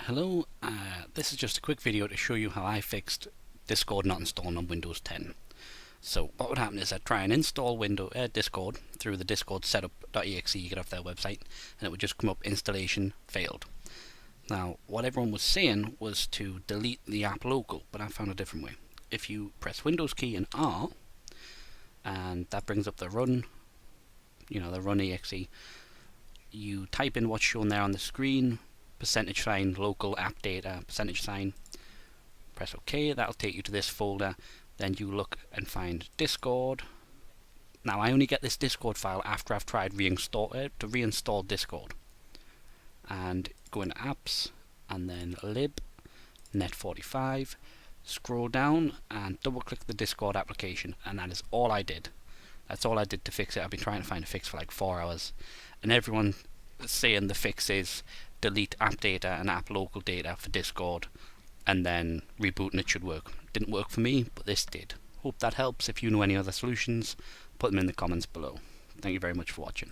Hello, this is just a quick video to show you how I fixed Discord not installing on Windows 10. So what would happen is I'd try and install Discord through the Discord setup.exe you get off their website, and it would just come up installation failed. Now what everyone was saying was to delete the app local, but I found a different way. If you press Windows key and R, and that brings up the run, the run exe, you type in what's shown there on the screen, %, local app data, %, press OK. That'll take you to this folder. Then you look and find Discord. Now I only get this Discord file after I've tried to reinstall Discord. And go into apps and then lib, net45, scroll down and double click the Discord application, and that is all I did. That's all I did to fix it. I've been trying to find a fix for like 4 hours, and everyone saying the fix is delete app data and app local data for Discord, and then reboot and it should work. Didn't work for me, but this did. Hope that helps. If you know any other solutions, put them in the comments below. Thank you very much for watching.